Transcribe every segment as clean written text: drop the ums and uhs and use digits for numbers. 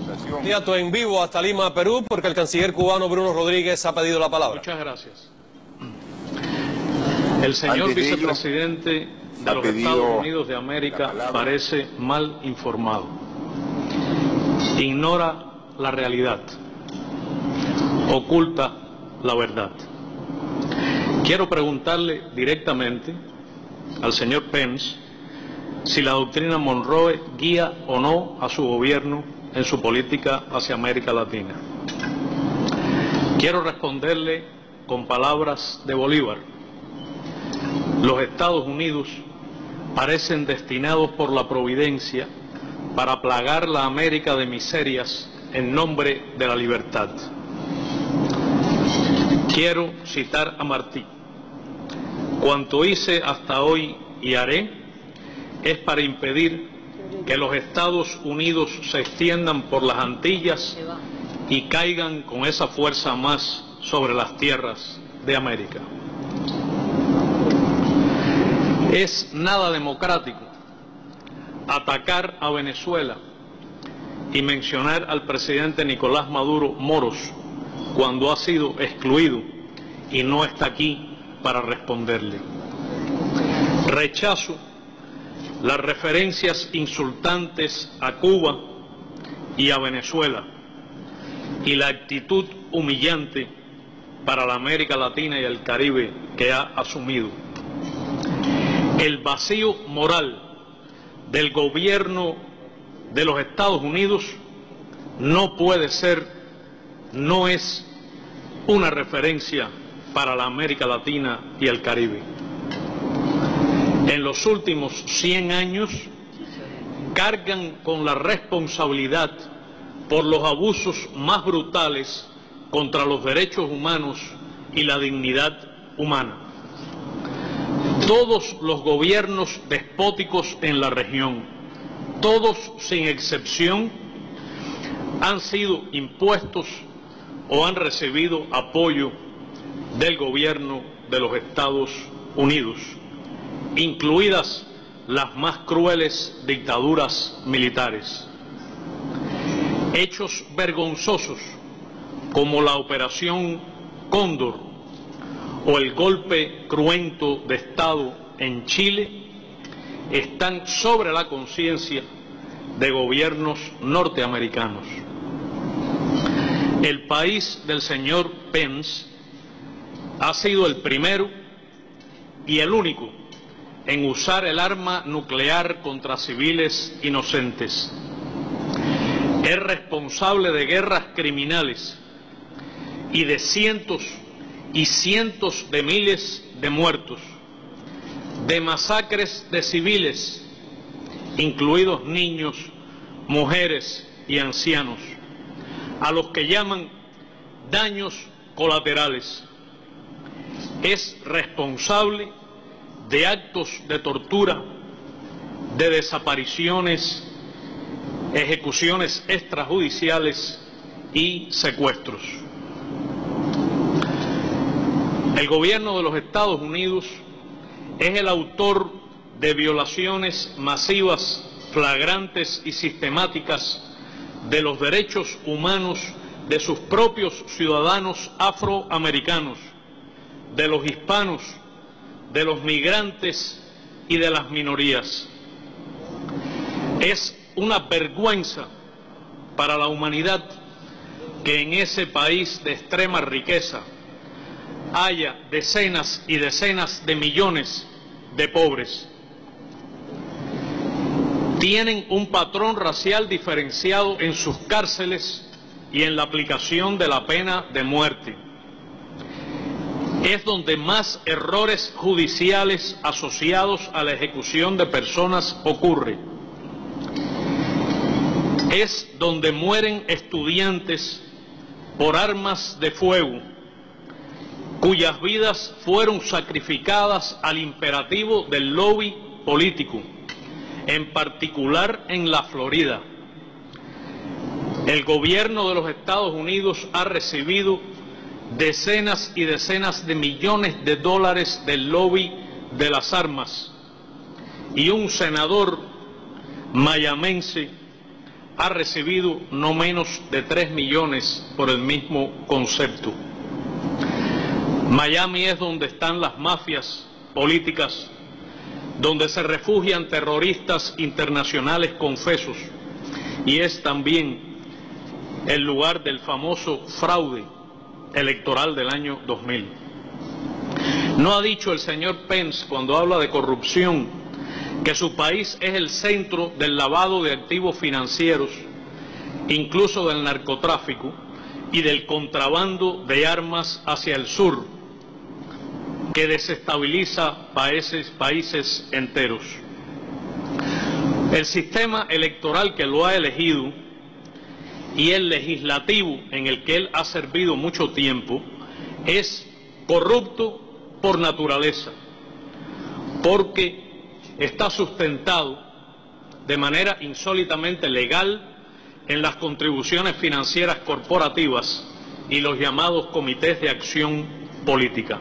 acusación. Candidato en vivo hasta Lima, Perú, porque el canciller cubano Bruno Rodríguez ha pedido la palabra. Muchas gracias. El señor vicepresidente de los Estados Unidos de América parece mal informado. Ignora la realidad. Oculta la verdad. Quiero preguntarle directamente al señor Pence si la doctrina Monroe guía o no a su gobierno en su política hacia América Latina. Quiero responderle con palabras de Bolívar. Los Estados Unidos parecen destinados por la providencia para plagar la América de miserias en nombre de la libertad. Quiero citar a Martí. Cuanto hice hasta hoy y haré es para impedir que los Estados Unidos se extiendan por las Antillas y caigan con esa fuerza más sobre las tierras de América. Es nada democrático atacar a Venezuela y mencionar al presidente Nicolás Maduro Moros cuando ha sido excluido y no está aquí para responderle. Rechazo las referencias insultantes a Cuba y a Venezuela y la actitud humillante para la América Latina y el Caribe que ha asumido. El vacío moral del gobierno de los Estados Unidos no puede ser, no es una referencia para la América Latina y el Caribe. En los últimos 100 años cargan con la responsabilidad por los abusos más brutales contra los derechos humanos y la dignidad humana. Todos los gobiernos despóticos en la región, todos sin excepción, han sido impuestos o han recibido apoyo del gobierno de los Estados Unidos, incluidas las más crueles dictaduras militares. Hechos vergonzosos como la Operación Cóndor o el golpe cruento de Estado en Chile están sobre la conciencia de gobiernos norteamericanos. El país del señor Pence ha sido el primero y el único en usar el arma nuclear contra civiles inocentes. Es responsable de guerras criminales y de cientos y cientos de miles de muertos, de masacres de civiles, incluidos niños, mujeres y ancianos, a los que llaman daños colaterales. Es responsable de actos de tortura, de desapariciones, ejecuciones extrajudiciales y secuestros. El gobierno de los Estados Unidos es el autor de violaciones masivas, flagrantes y sistemáticas de los derechos humanos de sus propios ciudadanos afroamericanos, de los hispanos, de los migrantes y de las minorías. Es una vergüenza para la humanidad que en ese país de extrema riqueza haya decenas y decenas de millones de pobres. Tienen un patrón racial diferenciado en sus cárceles y en la aplicación de la pena de muerte. Es donde más errores judiciales asociados a la ejecución de personas ocurre. Es donde mueren estudiantes por armas de fuego, cuyas vidas fueron sacrificadas al imperativo del lobby político, en particular en la Florida. El gobierno de los Estados Unidos ha recibido decenas y decenas de millones de dólares del lobby de las armas, y un senador mayamense ha recibido no menos de 3 millones por el mismo concepto. Miami es donde están las mafias políticas, donde se refugian terroristas internacionales confesos, y es también el lugar del famoso fraude electoral del año 2000. ¿No ha dicho el señor Pence, cuando habla de corrupción, que su país es el centro del lavado de activos financieros, incluso del narcotráfico y del contrabando de armas hacia el sur, que desestabiliza países enteros? El sistema electoral que lo ha elegido y el legislativo en el que él ha servido mucho tiempo es corrupto por naturaleza, porque está sustentado de manera insólitamente legal en las contribuciones financieras corporativas y los llamados comités de acción política.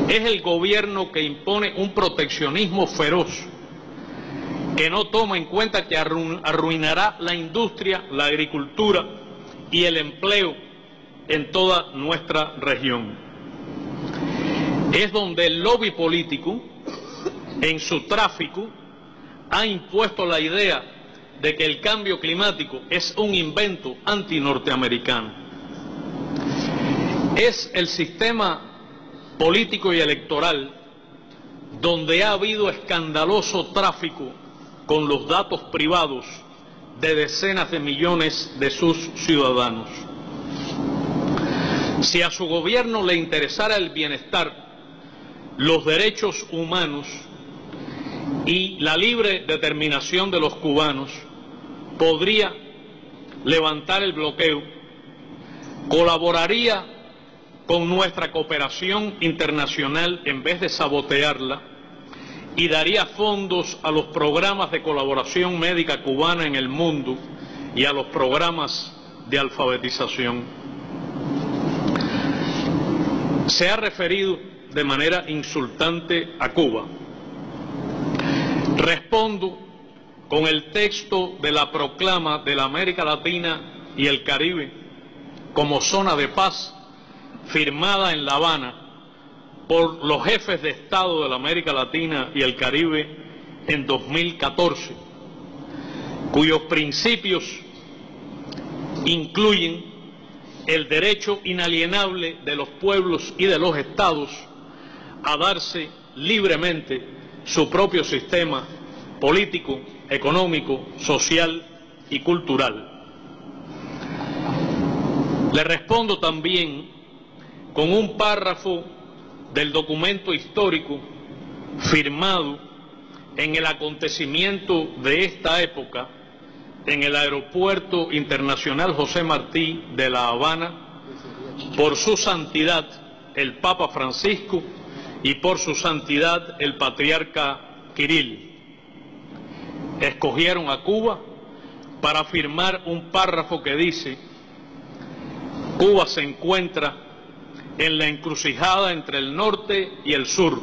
Es el gobierno que impone un proteccionismo feroz que no toma en cuenta que arruinará la industria, la agricultura y el empleo en toda nuestra región. Es donde el lobby político, en su tráfico, ha impuesto la idea de que el cambio climático es un invento antinorteamericano. Es el sistema político y electoral donde ha habido escandaloso tráfico con los datos privados de decenas de millones de sus ciudadanos. Si a su gobierno le interesara el bienestar, los derechos humanos y la libre determinación de los cubanos, podría levantar el bloqueo, colaboraría con nuestra cooperación internacional en vez de sabotearla, y daría fondos a los programas de colaboración médica cubana en el mundo y a los programas de alfabetización. Se ha referido de manera insultante a Cuba. Respondo con el texto de la proclama de la América Latina y el Caribe como zona de paz, firmada en La Habana por los jefes de Estado de la América Latina y el Caribe en 2014, cuyos principios incluyen el derecho inalienable de los pueblos y de los estados a darse libremente su propio sistema político, económico, social y cultural. Le respondo también con un párrafo del documento histórico firmado en el acontecimiento de esta época en el Aeropuerto Internacional José Martí de La Habana por su santidad el Papa Francisco y por su santidad el Patriarca Kirill. Escogieron a Cuba para firmar un párrafo que dice: Cuba se encuentra en la encrucijada entre el norte y el sur,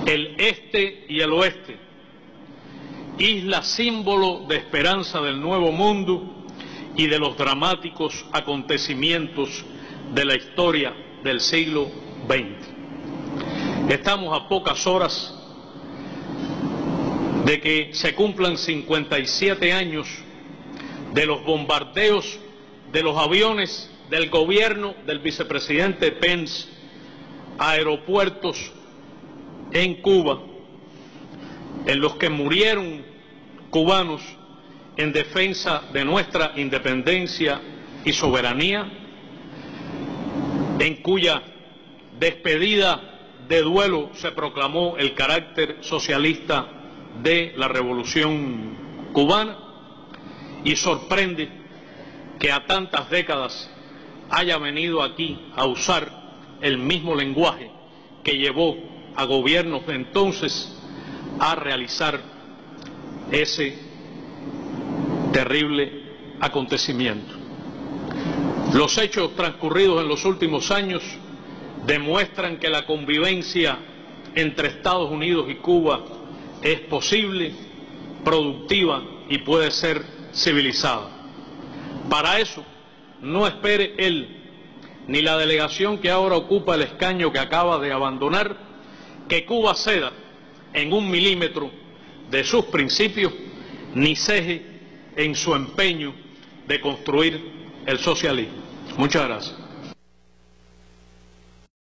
el este y el oeste, isla símbolo de esperanza del nuevo mundo y de los dramáticos acontecimientos de la historia del siglo XX. Estamos a pocas horas de que se cumplan 57 años de los bombardeos de los aviones del gobierno del vicepresidente Pence a aeropuertos en Cuba, en los que murieron cubanos en defensa de nuestra independencia y soberanía, en cuya despedida de duelo se proclamó el carácter socialista de la Revolución Cubana, y sorprende que a tantas décadas haya venido aquí a usar el mismo lenguaje que llevó a gobiernos de entonces a realizar ese terrible acontecimiento. Los hechos transcurridos en los últimos años demuestran que la convivencia entre Estados Unidos y Cuba es posible, productiva y puede ser civilizada. Para eso, no espere él ni la delegación que ahora ocupa el escaño que acaba de abandonar que Cuba ceda en 1 milímetro de sus principios, ni ceje en su empeño de construir el socialismo. Muchas gracias.